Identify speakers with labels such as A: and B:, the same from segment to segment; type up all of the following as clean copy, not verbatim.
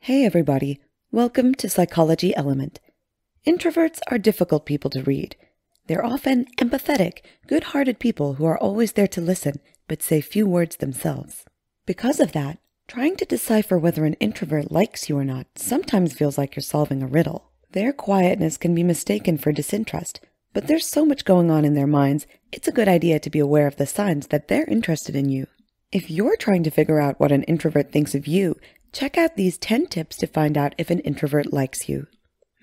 A: Hey everybody, welcome to Psychology Element. Introverts are difficult people to read. They're often empathetic, good-hearted people who are always there to listen, but say few words themselves. Because of that, trying to decipher whether an introvert likes you or not sometimes feels like you're solving a riddle. Their quietness can be mistaken for disinterest, but there's so much going on in their minds, it's a good idea to be aware of the signs that they're interested in you. If you're trying to figure out what an introvert thinks of you, check out these 10 tips to find out if an introvert likes you.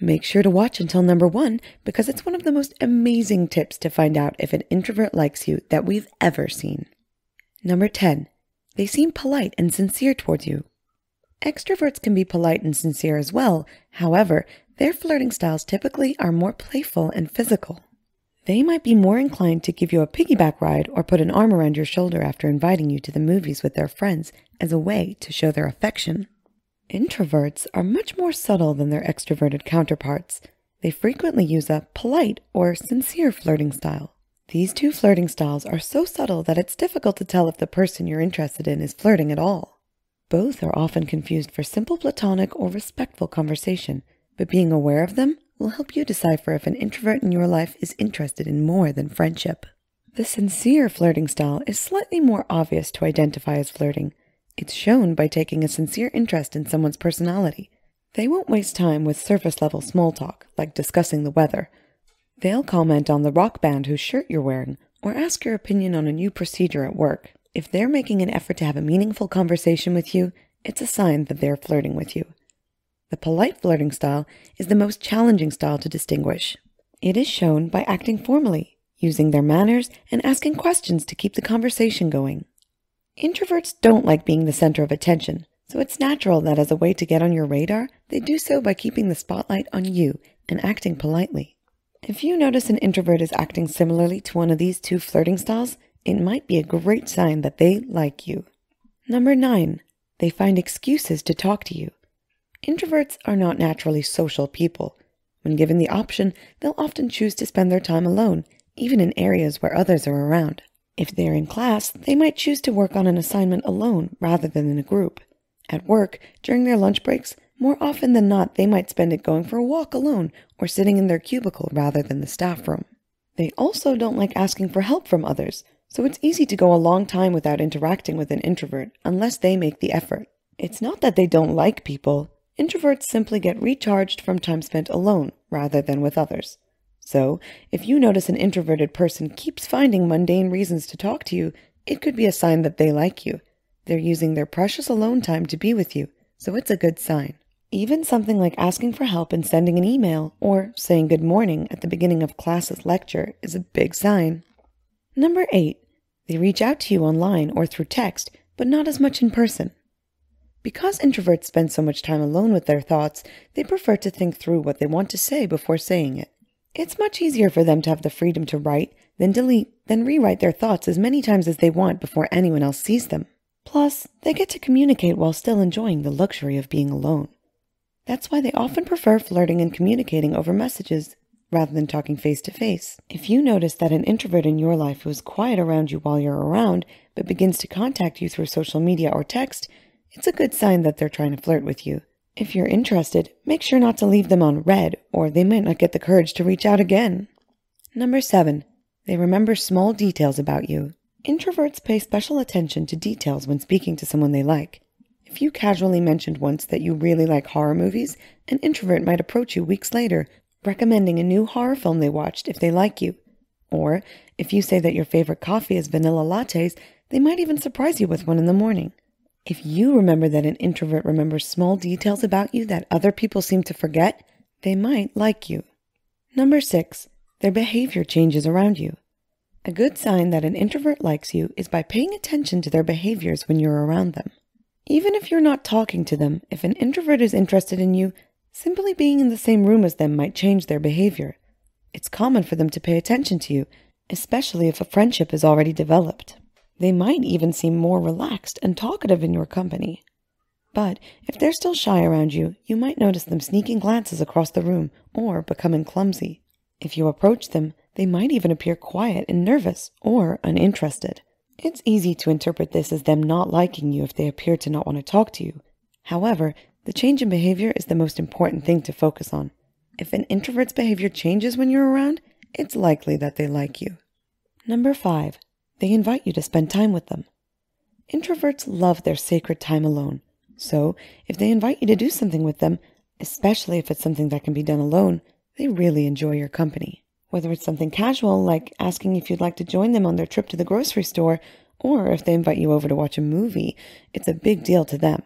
A: Make sure to watch until number 1 because it's one of the most amazing tips to find out if an introvert likes you that we've ever seen. Number 10. They seem polite and sincere towards you. Extroverts can be polite and sincere as well, however, their flirting styles typically are more playful and physical. They might be more inclined to give you a piggyback ride or put an arm around your shoulder after inviting you to the movies with their friends as a way to show their affection. Introverts are much more subtle than their extroverted counterparts. They frequently use a polite or sincere flirting style. These two flirting styles are so subtle that it's difficult to tell if the person you're interested in is flirting at all. Both are often confused for simple platonic or respectful conversation, but being aware of them will help you decipher if an introvert in your life is interested in more than friendship. The sincere flirting style is slightly more obvious to identify as flirting. It's shown by taking a sincere interest in someone's personality. They won't waste time with surface-level small talk, like discussing the weather. They'll comment on the rock band whose shirt you're wearing, or ask your opinion on a new procedure at work. If they're making an effort to have a meaningful conversation with you, it's a sign that they're flirting with you. The polite flirting style is the most challenging style to distinguish. It is shown by acting formally, using their manners, and asking questions to keep the conversation going. Introverts don't like being the center of attention, so it's natural that as a way to get on your radar, they do so by keeping the spotlight on you and acting politely. If you notice an introvert is acting similarly to one of these two flirting styles, it might be a great sign that they like you. Number 9. They find excuses to talk to you. Introverts are not naturally social people. When given the option, they'll often choose to spend their time alone, even in areas where others are around. If they're in class, they might choose to work on an assignment alone rather than in a group. At work, during their lunch breaks, more often than not, they might spend it going for a walk alone or sitting in their cubicle rather than the staff room. They also don't like asking for help from others, so it's easy to go a long time without interacting with an introvert unless they make the effort. It's not that they don't like people. Introverts simply get recharged from time spent alone rather than with others. So, if you notice an introverted person keeps finding mundane reasons to talk to you, it could be a sign that they like you. They're using their precious alone time to be with you, so it's a good sign. Even something like asking for help and sending an email or saying good morning at the beginning of class's lecture is a big sign. Number 8. They reach out to you online or through text, but not as much in person. Because introverts spend so much time alone with their thoughts, they prefer to think through what they want to say before saying it. It's much easier for them to have the freedom to write, then delete, then rewrite their thoughts as many times as they want before anyone else sees them. Plus, they get to communicate while still enjoying the luxury of being alone. That's why they often prefer flirting and communicating over messages rather than talking face to face. If you notice that an introvert in your life who is quiet around you while you're around, but begins to contact you through social media or text, it's a good sign that they're trying to flirt with you. If you're interested, make sure not to leave them on read, or they might not get the courage to reach out again. Number 7. They remember small details about you. Introverts pay special attention to details when speaking to someone they like. If you casually mentioned once that you really like horror movies, an introvert might approach you weeks later, recommending a new horror film they watched if they like you. Or, if you say that your favorite coffee is vanilla lattes, they might even surprise you with one in the morning. If you remember that an introvert remembers small details about you that other people seem to forget, they might like you. Number 6. Their behavior changes around you. A good sign that an introvert likes you is by paying attention to their behaviors when you're around them. Even if you're not talking to them, if an introvert is interested in you, simply being in the same room as them might change their behavior. It's common for them to pay attention to you, especially if a friendship is already developed. They might even seem more relaxed and talkative in your company. But if they're still shy around you, you might notice them sneaking glances across the room or becoming clumsy. If you approach them, they might even appear quiet and nervous or uninterested. It's easy to interpret this as them not liking you if they appear to not want to talk to you. However, The change in behavior is the most important thing to focus on. If an introvert's behavior changes when you're around, it's likely that they like you. Number 5, they invite you to spend time with them. Introverts love their sacred time alone. So, if they invite you to do something with them, especially if it's something that can be done alone, they really enjoy your company. Whether it's something casual, like asking if you'd like to join them on their trip to the grocery store, or if they invite you over to watch a movie, it's a big deal to them.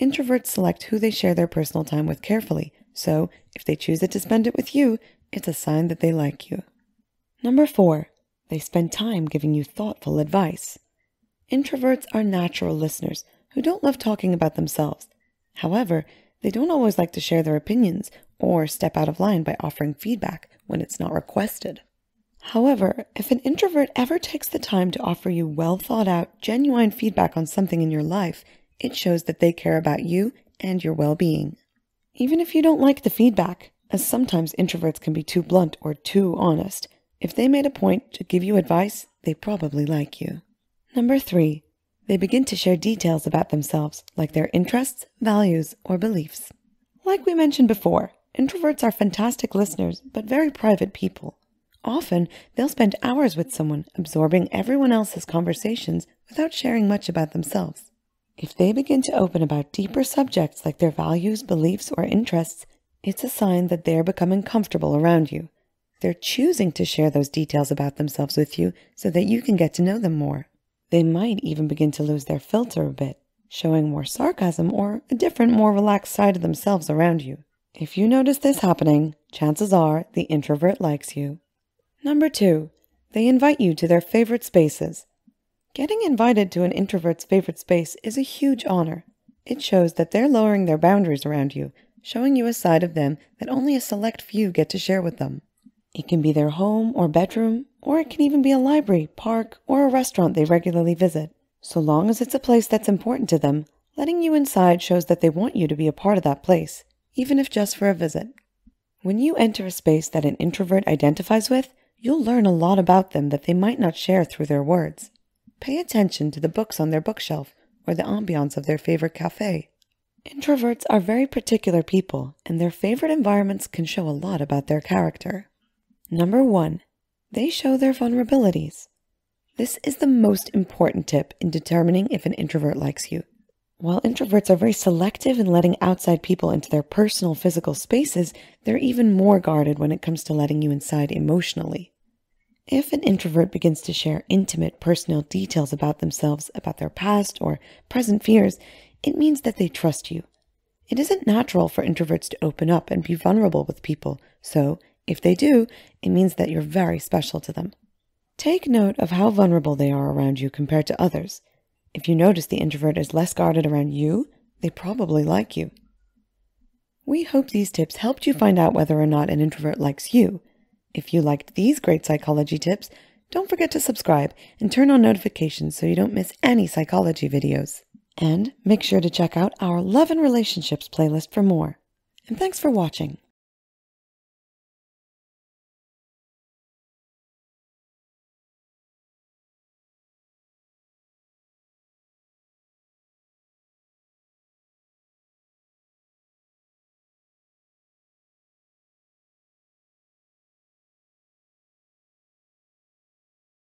A: Introverts select who they share their personal time with carefully, so if they choose to spend it with you, it's a sign that they like you. Number 4, they spend time giving you thoughtful advice. Introverts are natural listeners who don't love talking about themselves. However, they don't always like to share their opinions or step out of line by offering feedback when it's not requested. However, if an introvert ever takes the time to offer you well-thought-out, genuine feedback on something in your life, it shows that they care about you and your well-being. Even if you don't like the feedback, as sometimes introverts can be too blunt or too honest, if they made a point to give you advice, they probably like you. Number 3, they begin to share details about themselves, like their interests, values, or beliefs. Like we mentioned before, introverts are fantastic listeners, but very private people. Often, they'll spend hours with someone, absorbing everyone else's conversations without sharing much about themselves. If they begin to open about deeper subjects like their values, beliefs, or interests, it's a sign that they're becoming comfortable around you. They're choosing to share those details about themselves with you so that you can get to know them more. They might even begin to lose their filter a bit, showing more sarcasm or a different, more relaxed side of themselves around you. If you notice this happening, chances are the introvert likes you. Number 2, they invite you to their favorite spaces. Getting invited to an introvert's favorite space is a huge honor. It shows that they're lowering their boundaries around you, showing you a side of them that only a select few get to share with them. It can be their home or bedroom, or it can even be a library, park, or a restaurant they regularly visit. So long as it's a place that's important to them, letting you inside shows that they want you to be a part of that place, even if just for a visit. When you enter a space that an introvert identifies with, you'll learn a lot about them that they might not share through their words. Pay attention to the books on their bookshelf or the ambiance of their favorite cafe. Introverts are very particular people, and their favorite environments can show a lot about their character. Number 1, they show their vulnerabilities. This is the most important tip in determining if an introvert likes you. While introverts are very selective in letting outside people into their personal physical spaces, they're even more guarded when it comes to letting you inside emotionally. If an introvert begins to share intimate personal details about themselves, about their past or present fears, it means that they trust you. It isn't natural for introverts to open up and be vulnerable with people, so if they do, it means that you're very special to them. Take note of how vulnerable they are around you compared to others. If you notice the introvert is less guarded around you, they probably like you. We hope these tips helped you find out whether or not an introvert likes you. If you liked these great psychology tips, don't forget to subscribe and turn on notifications so you don't miss any psychology videos. And make sure to check out our Love and Relationships playlist for more. And thanks for watching.